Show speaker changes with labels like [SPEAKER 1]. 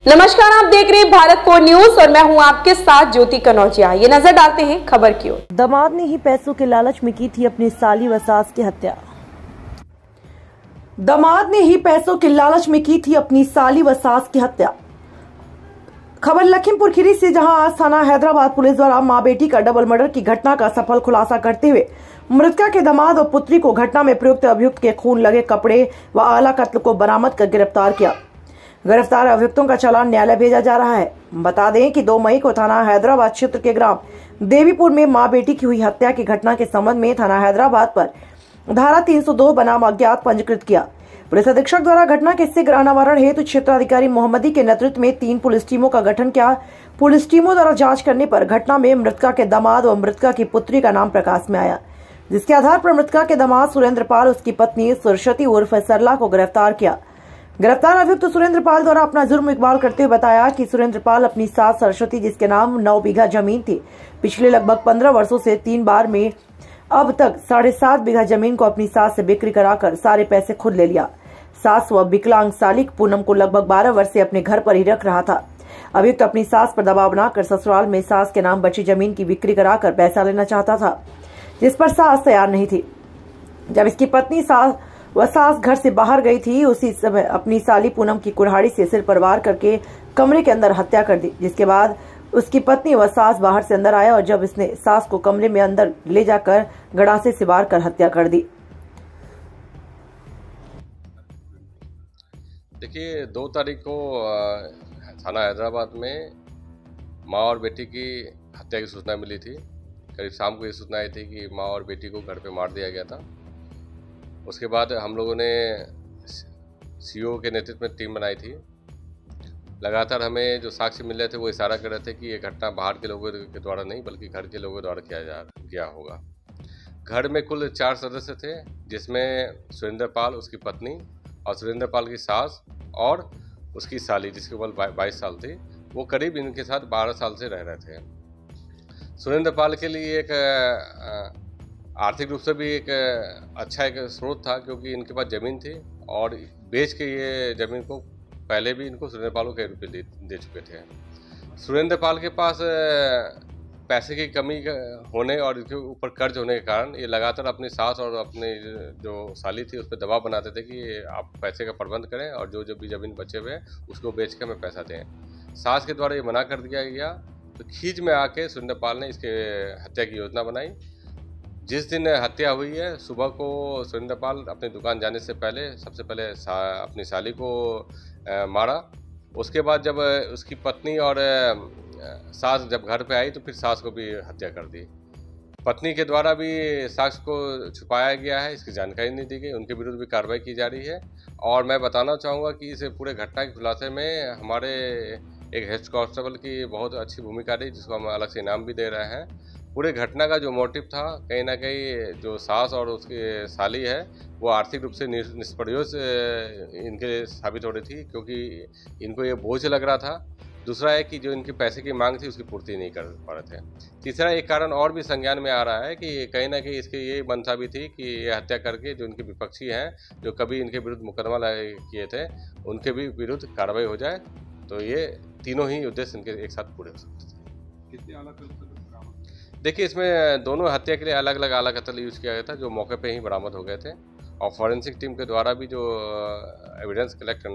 [SPEAKER 1] नमस्कार, आप देख रहे हैं भारत को न्यूज और मैं हूं आपके साथ ज्योति कनौजिया। ये नजर डालते हैं खबर की ओर।
[SPEAKER 2] दामाद ने ही पैसों के लालच में की थी अपनी साली व सास की हत्या। दामाद ने ही पैसों के लालच में की थी अपनी साली व सास की हत्या। खबर लखीमपुर खीरी से, जहां आज थाना हैदराबाद पुलिस द्वारा मां बेटी का डबल मर्डर की घटना का सफल खुलासा करते हुए मृतका के दामाद और पुत्री को घटना में प्रयुक्त अभियुक्त के खून लगे कपड़े व आला कत्ल को बरामद कर गिरफ्तार किया। गिरफ्तार अभियुक्तों का चालान न्यायालय भेजा जा रहा है। बता दें कि 2 मई को थाना हैदराबाद क्षेत्र के ग्राम देवीपुर में मां बेटी की हुई हत्या की घटना के संबंध में थाना हैदराबाद पर धारा 302 बनाम अज्ञात पंजीकृत किया। पुलिस अधीक्षक द्वारा घटना के शीघ्र अनावरण हेतु क्षेत्राधिकारी मोहम्मदी के नेतृत्व में 3 पुलिस टीमों का गठन किया। पुलिस टीमों द्वारा जाँच करने पर घटना में मृतका के दामाद व मृतका की पुत्री का नाम प्रकाश में आया, जिसके आधार पर मृतका के दामाद सुरेंद्र पाल, उसकी पत्नी सरस्वती उर्फ सरला को गिरफ्तार किया। गिरफ्तार अभियुक्त सुरेंद्र पाल द्वारा अपना जुर्म इकबाल करते हुए बताया कि सुरेंद्र पाल अपनी सास सरस्वती, जिसके नाम 9 बीघा जमीन थी, पिछले लगभग 15 वर्षों से 3 बार में अब तक 7.5 बीघा जमीन को अपनी सास से बिक्री कराकर सारे पैसे खुद ले लिया। सास व विकलांग साली पूनम को लगभग 12 वर्ष से अपने घर पर ही रख रहा था। अभियुक्त अपनी सास पर दबाव बनाकर ससुराल में सास के नाम बची जमीन की बिक्री कराकर पैसा लेना चाहता था, जिस पर सास तैयार नहीं थी। जब इसकी पत्नी सास घर से बाहर गई थी, उसी समय अपनी साली पूनम की कुल्हाड़ी से सिर पर वार करके कमरे के अंदर हत्या कर दी, जिसके बाद उसकी पत्नी व सास बाहर से अंदर आया और जब इसने सास को कमरे में अंदर ले जाकर गड़ासे से वार कर हत्या कर दी।
[SPEAKER 3] देखिए, 2 तारीख को थाना हैदराबाद में माँ और बेटी की हत्या की सूचना मिली थी। करीब शाम को ये सूचना आई थी कि माँ और बेटी को घर पे मार दिया गया था। उसके बाद हम लोगों ने सीओ के नेतृत्व में टीम बनाई थी। लगातार हमें जो साक्ष्य मिल रहे थे वो इशारा कर रहे थे कि ये घटना बाहर के लोगों के द्वारा नहीं बल्कि घर के लोगों द्वारा किया होगा। घर में कुल 4 सदस्य थे, जिसमें सुरेंद्र पाल, उसकी पत्नी और सुरेंद्र पाल की सास और उसकी साली, जिसकी उम्र 22 साल थी। वो करीब इनके साथ 12 साल से रह रहे थे। सुरेंद्र पाल के लिए एक आर्थिक रूप से भी एक अच्छा एक स्रोत था, क्योंकि इनके पास ज़मीन थी और बेच के ये ज़मीन को पहले भी इनको सुरेंद्र पाल को कई रुपये दे चुके थे। सुरेंद्र पाल के पास पैसे की कमी होने और इसके ऊपर कर्ज होने के कारण ये लगातार अपनी सास और अपनी जो साली थी उस पर दबाव बनाते थे कि आप पैसे का प्रबंध करें और जो भी ज़मीन बचे हुए हैं उसको बेच के हमें पैसा दें। सास के द्वारा ये मना कर दिया गया, तो खींच में आके सुरेंद्र पाल ने इसके हत्या की योजना बनाई। जिस दिन हत्या हुई है, सुबह को सुरेंद्र पाल अपनी दुकान जाने से पहले सबसे पहले अपनी साली को मारा। उसके बाद जब उसकी पत्नी और सास जब घर पे आई तो फिर सास को भी हत्या कर दी। पत्नी के द्वारा भी साक्ष्य को छुपाया गया है, इसकी जानकारी नहीं दी गई। उनके विरुद्ध भी कार्रवाई की जा रही है। और मैं बताना चाहूँगा कि इस पूरे घटना के खुलासे में हमारे एक हेड कांस्टेबल की बहुत अच्छी भूमिका रही, जिसको हम अलग से इनाम भी दे रहे हैं। पूरे घटना का जो मोटिव था, कहीं ना कहीं जो सास और उसकी साली है वो आर्थिक रूप से निष्प्रयोज इनके लिए साबित हो रही थी, क्योंकि इनको ये बोझ लग रहा था। दूसरा है कि जो इनके पैसे की मांग थी उसकी पूर्ति नहीं कर पा रहे थे। तीसरा एक कारण और भी संज्ञान में आ रहा है कि कहीं ना कहीं इसकी ये मंशा भी थी कि ये हत्या करके जो इनके विपक्षी हैं, जो कभी इनके विरुद्ध मुकदमा किए थे, उनके भी विरुद्ध कार्रवाई हो जाए। तो ये तीनों ही उद्देश्य इनके एक साथ पूरे हो सकते थे।
[SPEAKER 4] कितने अलग
[SPEAKER 3] देखिए, इसमें दोनों हत्या के लिए अलग अलग आला कत्ल यूज़ किया गया था, जो मौके पे ही बरामद हो गए थे। और फॉरेंसिक टीम के द्वारा भी जो एविडेंस कलेक्ट करना